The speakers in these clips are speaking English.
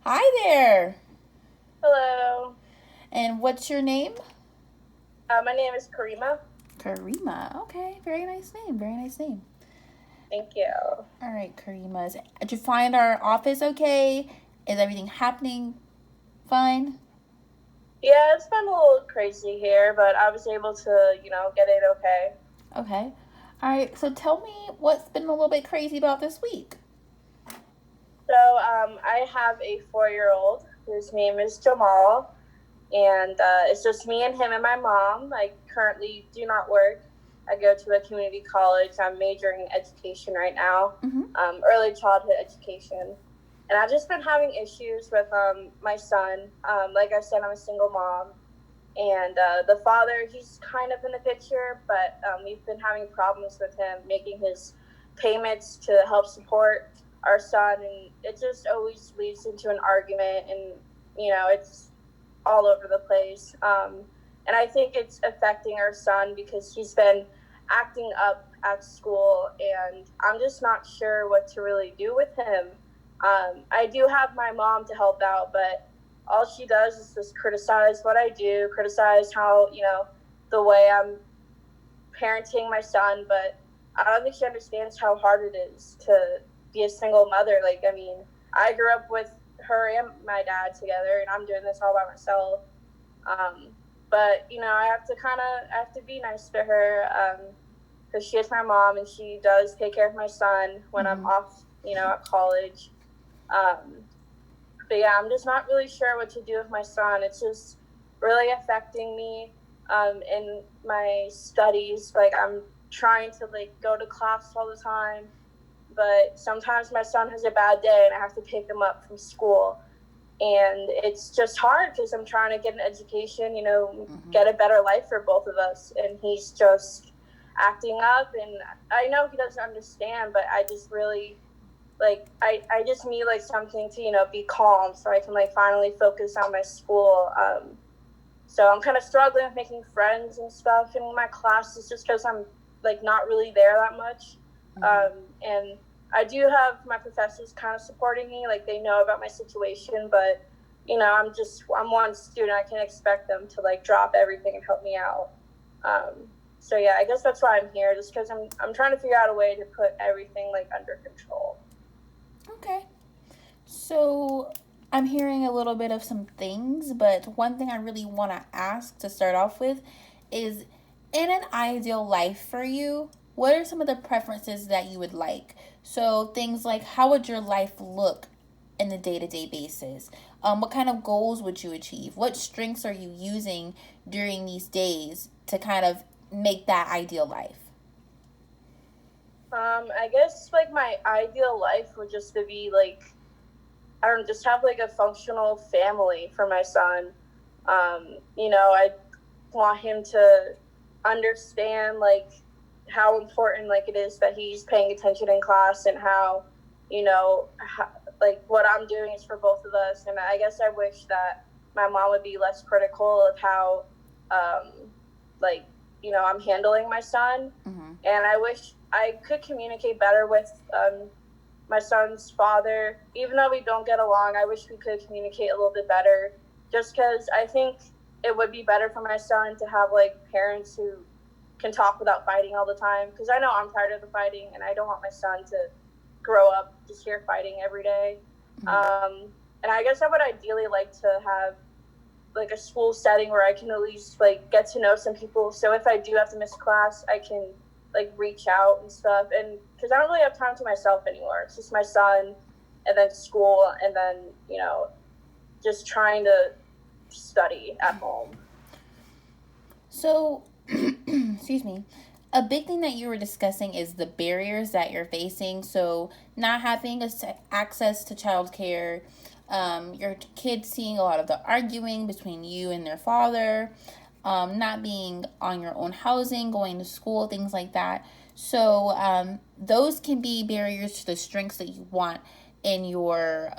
Hi there. Hello. And what's your name? My name is Karima. Karima. Okay, very nice name. Very nice name. Thank you. All right, Karima. Did you find our office okay? Is everything happening fine? Yeah, it's been a little crazy here, but I was able to, get it okay. Okay. All right, so tell me what's been a little bit crazy about this week. So, I have a 4-year-old whose name is Jamal, and it's just me and him and my mom. I currently do not work. I go to a community college. I'm majoring in education right now, Mm-hmm. early childhood education. And I've just been having issues with my son. Like I said, I'm a single mom. And the father, he's kind of in the picture, but we've been having problems with him making his payments to help support our son. And it just always leads into an argument. And, it's all over the place. And I think it's affecting our son because he's been acting up at school, and I'm just not sure what to really do with him. I do have my mom to help out, but all she does is just criticize what I do, criticize how, the way I'm parenting my son, but I don't think she understands how hard it is to be a single mother. Like, I mean, I grew up with her and my dad together, and I'm doing this all by myself. Um, but I have to be nice to her because she is my mom, and she does take care of my son when I'm Mm-hmm. off, at college. Um, but yeah, I'm just not really sure what to do with my son. It's just really affecting me in my studies. Like, I'm trying to go to class all the time, but sometimes my son has a bad day and I have to pick him up from school, and it's just hard because I'm trying to get an education, Mm-hmm. get a better life for both of us, and he's just acting up. And I know he doesn't understand, but I just really I just need something to be calm so I can finally focus on my school. So I'm kind of struggling with making friends and stuff in my classes just because I'm not really there that much. Mm-hmm. And I do have my professors kind of supporting me, like they know about my situation, but I'm one student. I can't expect them to drop everything and help me out. So yeah, I guess that's why I'm here, just because I'm trying to figure out a way to put everything under control. Okay. So I'm hearing a little bit of some things, but one thing I really want to ask to start off with is, in an ideal life for you, what are some of the preferences that you would like? So things like, how would your life look in a day-to-day basis? What kind of goals would you achieve? What strengths are you using during these days to kind of make that ideal life? I guess my ideal life would just to be I don't know, just have a functional family for my son. I want him to understand how important it is that he's paying attention in class, and how how, what I'm doing is for both of us. And I guess I wish that my mom would be less critical of how um, like I'm handling my son. Mm-hmm. And I wish I could communicate better with my son's father. Even though we don't get along, I wish we could communicate a little bit better, just because I think it would be better for my son to have parents who can talk without fighting all the time, because I know I'm tired of the fighting, and I don't want my son to grow up just here fighting every day. Mm-hmm. And I guess I would ideally like to have a school setting where I can at least get to know some people. So if I do have to miss class, I can reach out and stuff. And because I don't really have time to myself anymore, it's just my son, and then school, and then just trying to study at home. So, excuse me. A big thing that you were discussing is the barriers that you're facing. So, not having access to childcare, your kids seeing a lot of the arguing between you and their father, not being on your own housing, going to school, things like that. So, those can be barriers to the strengths that you want in your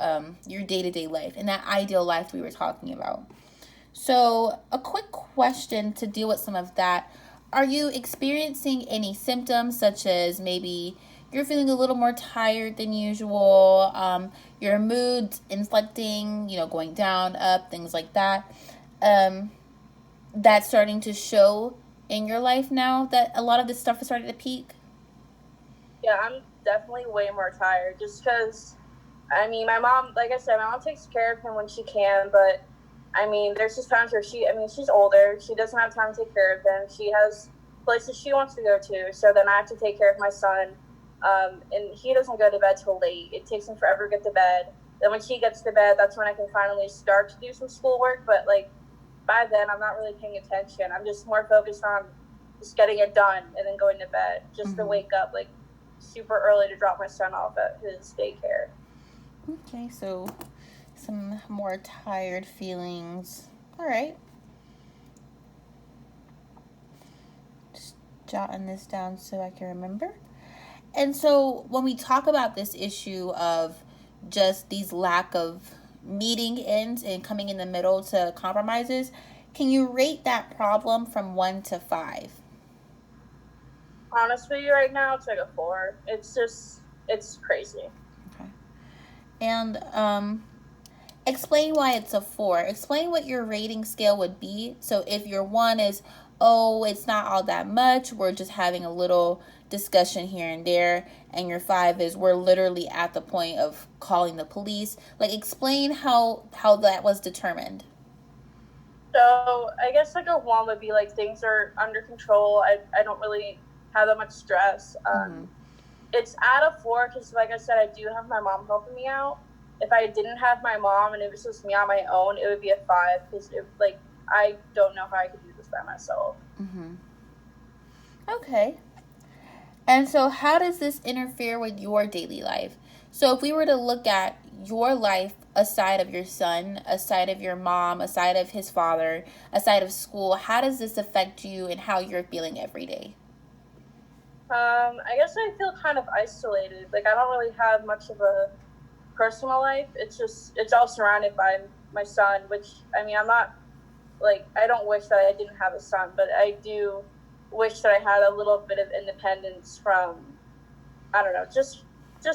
day to day life, in that ideal life we were talking about. So, a quick question to deal with some of that. Are you experiencing any symptoms such as maybe you're feeling a little more tired than usual. Your mood's inflecting, going down, up, things like that. Um, that's starting to show in your life now that a lot of this stuff is starting to peak? Yeah, I'm definitely way more tired just because, I mean, my mom, like I said, my mom takes care of him when she can, but I mean, there's just times where she's older. She doesn't have time to take care of him. She has places she wants to go to. So then I have to take care of my son. And he doesn't go to bed till late. It takes him forever to get to bed. Then when she gets to bed, that's when I can finally start to do some schoolwork. But like by then, I'm not really paying attention. I'm just more focused on just getting it done and then going to bed just to wake up like super early to drop my son off at his daycare. Okay, so some more tired feelings. All right. Just jotting this down so I can remember. And so when we talk about this issue of just these lack of meeting ends and coming in the middle to compromises, can you rate that problem from 1 to 5? Honestly, right now it's like a 4. It's crazy. Okay. And explain why it's a 4. Explain what your rating scale would be. So if your 1 is, oh, it's not all that much, we're just having a little discussion here and there, and your 5 is we're literally at the point of calling the police. Like, explain how that was determined. So I guess like a 1 would be like things are under control. I don't really have that much stress. It's at a 4 because, like I said, I do have my mom helping me out. If I didn't have my mom and it was just me on my own, it would be a 5 because like I don't know how I could do this by myself. Okay. And so how does this interfere with your daily life? So if we were to look at your life aside of your son, aside of your mom, aside of his father, aside of school, how does this affect you and how you're feeling every day? I guess I feel kind of isolated. Like I don't really have much of a personal life. It's all surrounded by my son, which I mean I'm not like I don't wish that I didn't have a son, but I do wish that I had a little bit of independence from I don't know, just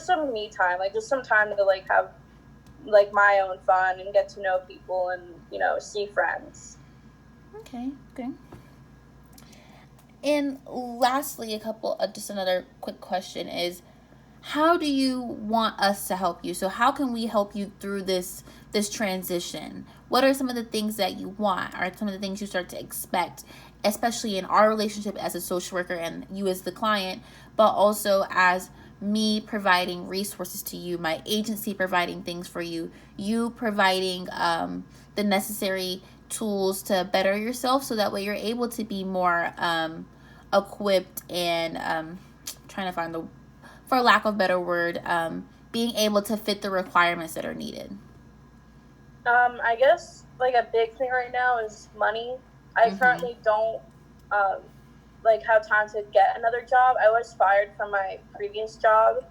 some me time, like just some time to like have like my own fun and get to know people and see friends. Okay. And lastly, just another quick question is, how do you want us to help you? So how can we help you through this transition? What are some of the things that you want? Are some of the things you start to expect, especially in our relationship as a social worker and you as the client, but also as me providing resources to you, my agency providing things for you, you providing the necessary tools to better yourself so that way you're able to be more equipped and trying to find the, for lack of a better word, being able to fit the requirements that are needed? I guess like a big thing right now is money. I currently don't like have time to get another job. I was fired from my previous job.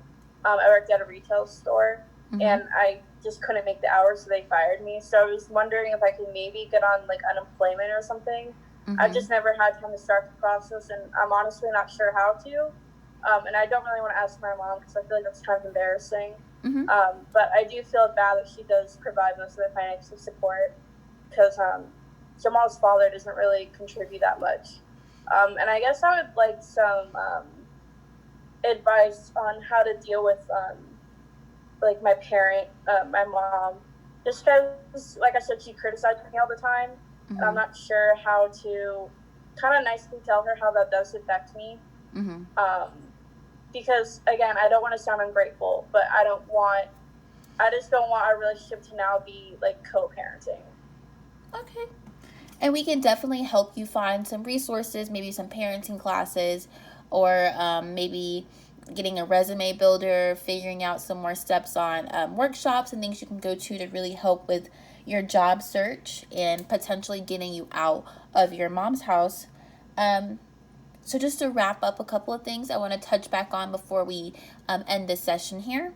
I worked at a retail store and I just couldn't make the hours, so they fired me. So I was wondering if I could maybe get on like unemployment or something. I've just never had time to start the process, and I'm honestly not sure how to. And I don't really want to ask my mom because I feel like that's kind of embarrassing. But I do feel bad that she does provide most of the financial support because Jamal's father doesn't really contribute that much. And I guess I would like some advice on how to deal with like my parent, my mom, just because, like I said, she criticizes me all the time, and I'm not sure how to kind of nicely tell her how that does affect me. Because again, I don't want to sound ungrateful, but I just don't want our relationship to now be like co-parenting. Okay. And we can definitely help you find some resources, maybe some parenting classes, or maybe getting a resume builder, figuring out some more steps on workshops and things you can go to really help with your job search and potentially getting you out of your mom's house. So just to wrap up a couple of things I want to touch back on before we end this session here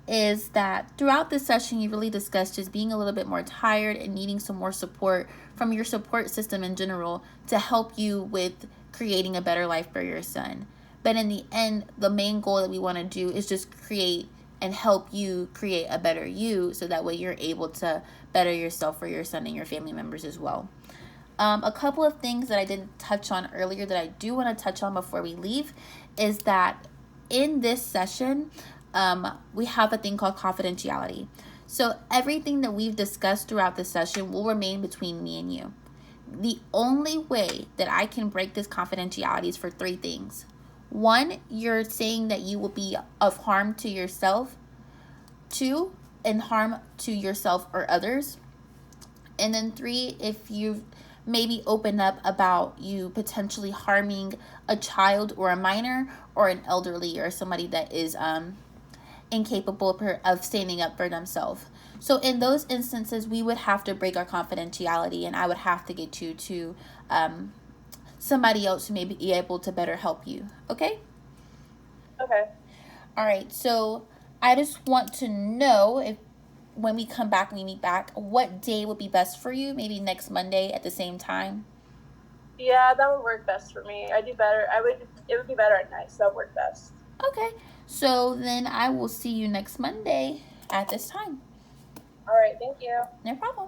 is that throughout this session, you really discussed just being a little bit more tired and needing some more support from your support system in general to help you with creating a better life for your son. But in the end, the main goal that we want to do is just create and help you create a better you, so that way you're able to better yourself for your son and your family members as well. A couple of things that I didn't touch on earlier that I do want to touch on before we leave is that in this session, we have a thing called confidentiality. So everything that we've discussed throughout the session will remain between me and you. The only way that I can break this confidentiality is for three things. One, you're saying that you will be of harm to yourself. Two, and harm to yourself or others. And then three, if you maybe open up about you potentially harming a child or a minor or an elderly or somebody that is incapable of standing up for themselves. So in those instances, we would have to break our confidentiality, and I would have to get you to somebody else who may be able to better help you. Okay? Okay. All right. So I just want to know, if when we come back, we meet back, what day would be best for you? Maybe next Monday at the same time? Yeah, that would work best for me. I do better. It would be better at night, so that would work best. Okay. So then I will see you next Monday at this time. All right, thank you. No problem.